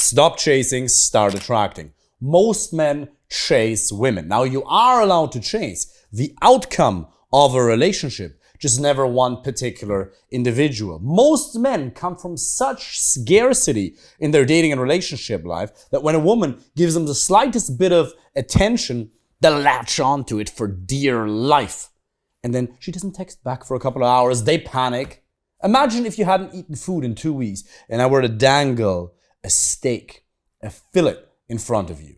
Stop chasing, start attracting. Most men chase women. Now, you are allowed to chase the outcome of a relationship, just never one particular individual. Most men come from such scarcity in their dating and relationship life that when a woman gives them the slightest bit of attention, they'll latch onto it for dear life. And then she doesn't text back for a couple of hours. They panic. Imagine if you hadn't eaten food in 2 weeks and I were to dangle a steak, a fillet in front of you.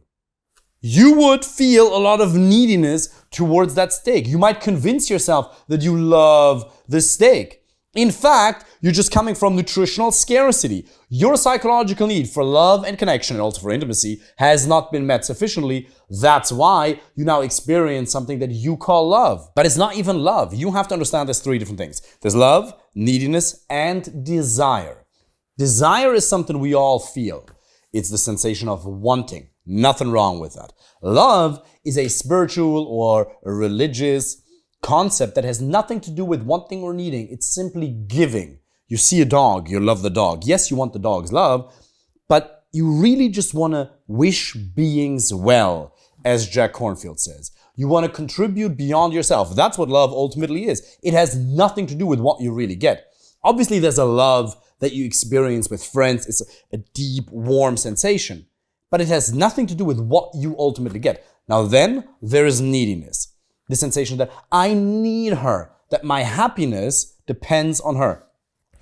You would feel a lot of neediness towards that steak. You might convince yourself that you love the steak. In fact, you're just coming from nutritional scarcity. Your psychological need for love and connection, and also for intimacy, has not been met sufficiently. That's why you now experience something that you call love. But it's not even love. You have to understand there's 3 different things. There's love, neediness, and desire. Desire is something we all feel. It's the sensation of wanting. Nothing wrong with that. Love is a spiritual or a religious concept that has nothing to do with wanting or needing. It's simply giving. You see a dog, you love the dog. Yes, you want the dog's love, but you really just want to wish beings well, as Jack Kornfield says. You want to contribute beyond yourself. That's what love ultimately is. It has nothing to do with what you really get. Obviously, there's a love that you experience with friends. It's a deep, warm sensation. But it has nothing to do with what you ultimately get. Now then, there is neediness. The sensation that I need her, that my happiness depends on her.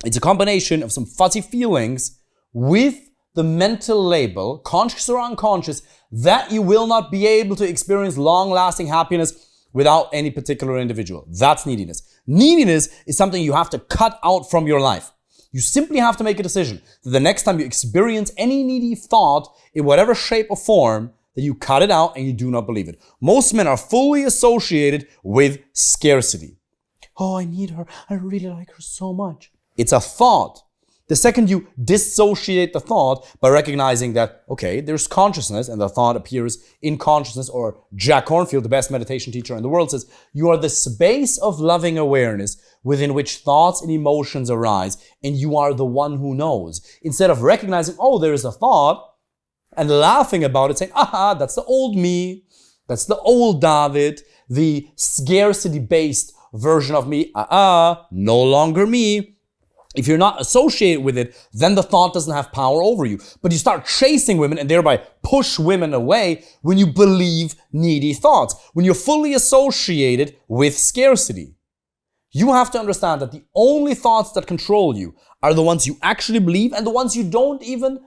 It's a combination of some fuzzy feelings with the mental label, conscious or unconscious, that you will not be able to experience long-lasting happiness without any particular individual. That's neediness. Neediness is something you have to cut out from your life. You simply have to make a decision that the next time you experience any needy thought in whatever shape or form, that you cut it out and you do not believe it. Most men are fully associated with scarcity. Oh, I need her. I really like her so much. It's a thought. The second you dissociate the thought by recognizing that, okay, there's consciousness and the thought appears in consciousness, or Jack Kornfield, the best meditation teacher in the world, says, you are the space of loving awareness within which thoughts and emotions arise, and you are the one who knows. Instead of recognizing, oh, there is a thought, and laughing about it, saying, aha, that's the old me, that's the old David, the scarcity-based version of me, no longer me. If you're not associated with it, then the thought doesn't have power over you. But you start chasing women and thereby push women away when you believe needy thoughts, when you're fully associated with scarcity. You have to understand that the only thoughts that control you are the ones you actually believe and the ones you don't even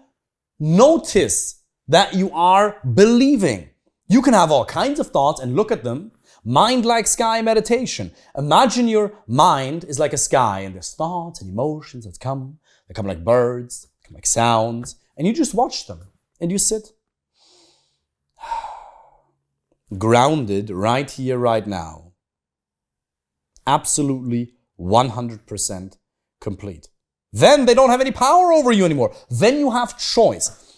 notice that you are believing. You can have all kinds of thoughts and look at them. Mind like sky meditation. Imagine your mind is like a sky and there's thoughts and emotions that come. They come like birds, they come like sounds, and you just watch them and you sit grounded right here, right now. Absolutely 100% complete. Then they don't have any power over you anymore. Then you have choice.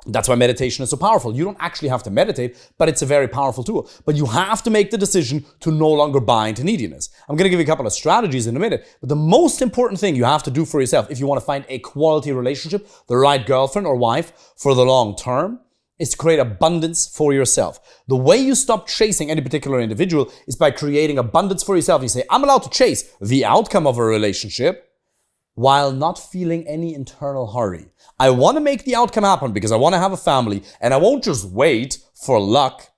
That's why meditation is so powerful. You don't actually have to meditate, but it's a very powerful tool. But you have to make the decision to no longer buy into neediness. I'm going to give you a couple of strategies in a minute, but the most important thing you have to do for yourself if you want to find a quality relationship, the right girlfriend or wife for the long term, is to create abundance for yourself. The way you stop chasing any particular individual is by creating abundance for yourself. You say, I'm allowed to chase the outcome of a relationship while not feeling any internal hurry. I want to make the outcome happen because I want to have a family, and I won't just wait for luck.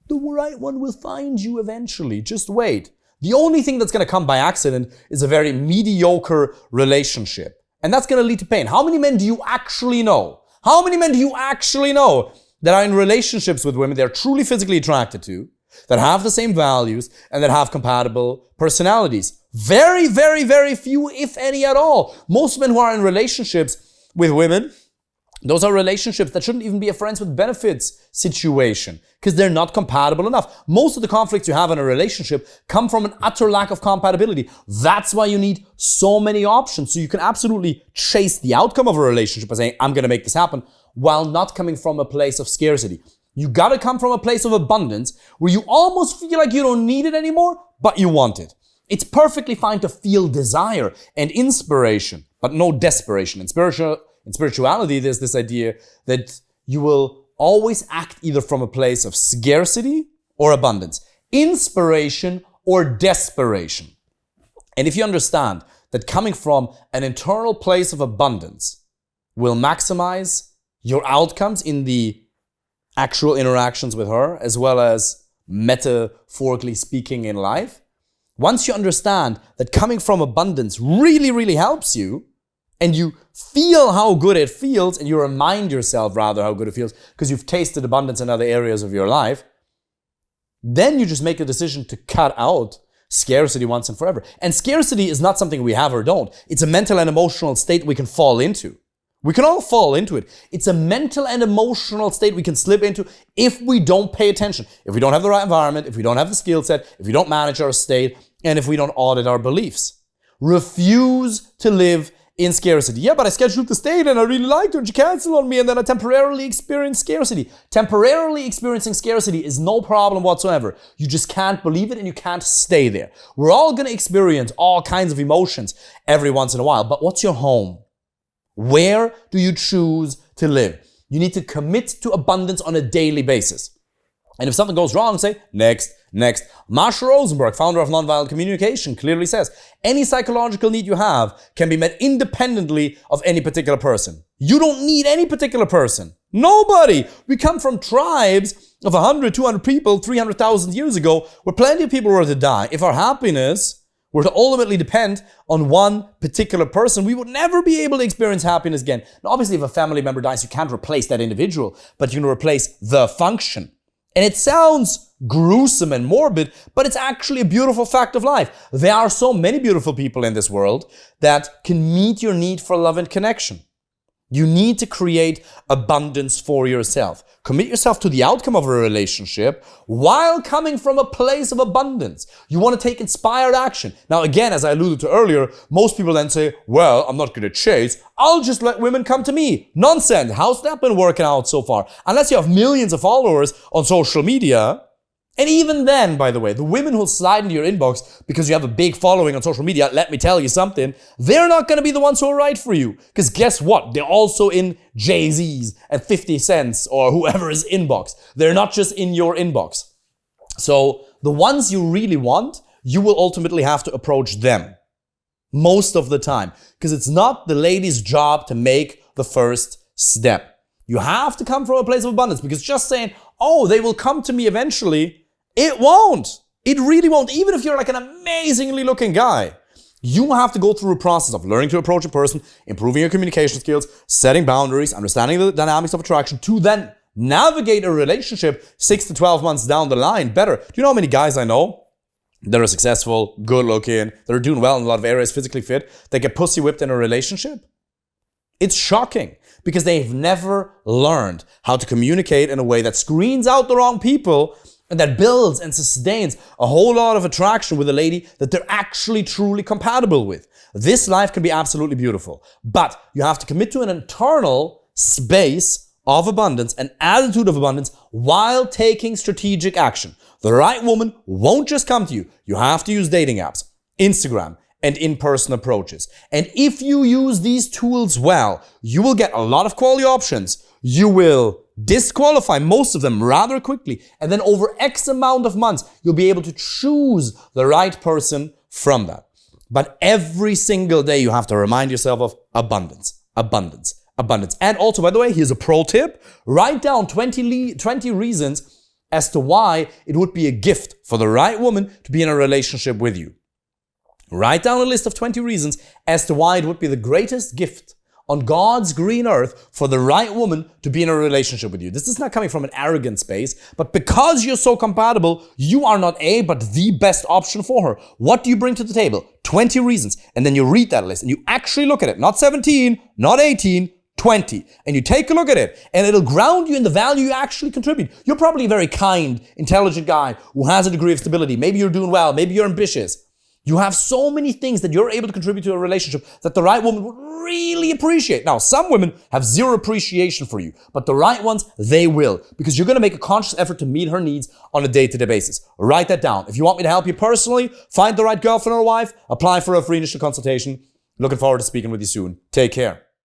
The right one will find you eventually. Just wait. The only thing that's going to come by accident is a very mediocre relationship. And that's going to lead to pain. How many men do you actually know? How many men do you actually know that are in relationships with women they're truly physically attracted to, that have the same values, and that have compatible personalities? Very, very, very few, if any at all. Most men who are in relationships with women, those are relationships that shouldn't even be a friends with benefits situation because they're not compatible enough. Most of the conflicts you have in a relationship come from an utter lack of compatibility. That's why you need so many options. So you can absolutely chase the outcome of a relationship by saying, I'm going to make this happen, while not coming from a place of scarcity. You got to come from a place of abundance where you almost feel like you don't need it anymore, but you want it. It's perfectly fine to feel desire and inspiration, but no desperation. In spirituality, there's this idea that you will always act either from a place of scarcity or abundance, inspiration or desperation. And if you understand that coming from an internal place of abundance will maximize your outcomes in the actual interactions with her, as well as metaphorically speaking in life, once you understand that coming from abundance really, really helps you, and you feel how good it feels, and you remind yourself rather how good it feels because you've tasted abundance in other areas of your life, then you just make a decision to cut out scarcity once and forever. And scarcity is not something we have or don't. It's a mental and emotional state we can fall into. We can all fall into it. It's a mental and emotional state we can slip into if we don't pay attention, if we don't have the right environment, if we don't have the skill set, if we don't manage our state, and if we don't audit our beliefs. Refuse to live in scarcity. Yeah, but I scheduled the state and I really liked her and she canceled on me and then I temporarily experienced scarcity. Temporarily experiencing scarcity is no problem whatsoever. You just can't believe it and you can't stay there. We're all going to experience all kinds of emotions every once in a while, but what's your home? Where do you choose to live? You need to commit to abundance on a daily basis. And if something goes wrong, say, next. Marsha Rosenberg, founder of Nonviolent Communication, clearly says, any psychological need you have can be met independently of any particular person. You don't need any particular person. Nobody. We come from tribes of 100, 200 people 300,000 years ago where plenty of people were to die. If our happiness were to ultimately depend on one particular person, we would never be able to experience happiness again. Now, obviously, if a family member dies, you can't replace that individual, but you can replace the function. And it sounds gruesome and morbid, but it's actually a beautiful fact of life. There are so many beautiful people in this world that can meet your need for love and connection. You need to create abundance for yourself. Commit yourself to the outcome of a relationship while coming from a place of abundance. You want to take inspired action. Now, again, as I alluded to earlier, most people then say, well, I'm not going to chase. I'll just let women come to me. Nonsense. How's that been working out so far? Unless you have millions of followers on social media. And even then, by the way, the women who'll slide into your inbox because you have a big following on social media, let me tell you something, they're not going to be the ones who are right for you. Because guess what? They're also in Jay-Z's and 50 Cent's or whoever's inbox. They're not just in your inbox. So the ones you really want, you will ultimately have to approach them most of the time. Because it's not the lady's job to make the first step. You have to come from a place of abundance, because just saying, oh, they will come to me eventually, it won't. It really won't. Even if you're like an amazingly looking guy, you have to go through a process of learning to approach a person, improving your communication skills, setting boundaries, understanding the dynamics of attraction to then navigate a relationship 6 to 12 months down the line better. Do you know how many guys I know that are successful, good looking, that are doing well in a lot of areas, physically fit, that get pussy whipped in a relationship? It's shocking because they've never learned how to communicate in a way that screens out the wrong people and that builds and sustains a whole lot of attraction with a lady that they're actually truly compatible with. This life can be absolutely beautiful, but you have to commit to an internal space of abundance, an attitude of abundance, while taking strategic action. The right woman won't just come to you. You have to use dating apps, Instagram, and in-person approaches. And if you use these tools well, you will get a lot of quality options. You will disqualify most of them rather quickly. And then over X amount of months, you'll be able to choose the right person from that. But every single day, you have to remind yourself of abundance, abundance, abundance. And also, by the way, here's a pro tip. Write down 20 reasons as to why it would be a gift for the right woman to be in a relationship with you. Write down a list of 20 reasons as to why it would be the greatest gift on God's green earth for the right woman to be in a relationship with you. This is not coming from an arrogant space, but because you're so compatible, you are not a, but the best option for her. What do you bring to the table? 20 reasons. And then you read that list and you actually look at it. Not 17, not 18, 20. And you take a look at it and it'll ground you in the value you actually contribute. You're probably a very kind, intelligent guy who has a degree of stability. Maybe you're doing well. Maybe you're ambitious. You have so many things that you're able to contribute to a relationship that the right woman would really appreciate. Now, some women have zero appreciation for you, but the right ones, they will, because you're going to make a conscious effort to meet her needs on a day-to-day basis. Write that down. If you want me to help you personally, find the right girlfriend or wife, apply for a free initial consultation. Looking forward to speaking with you soon. Take care.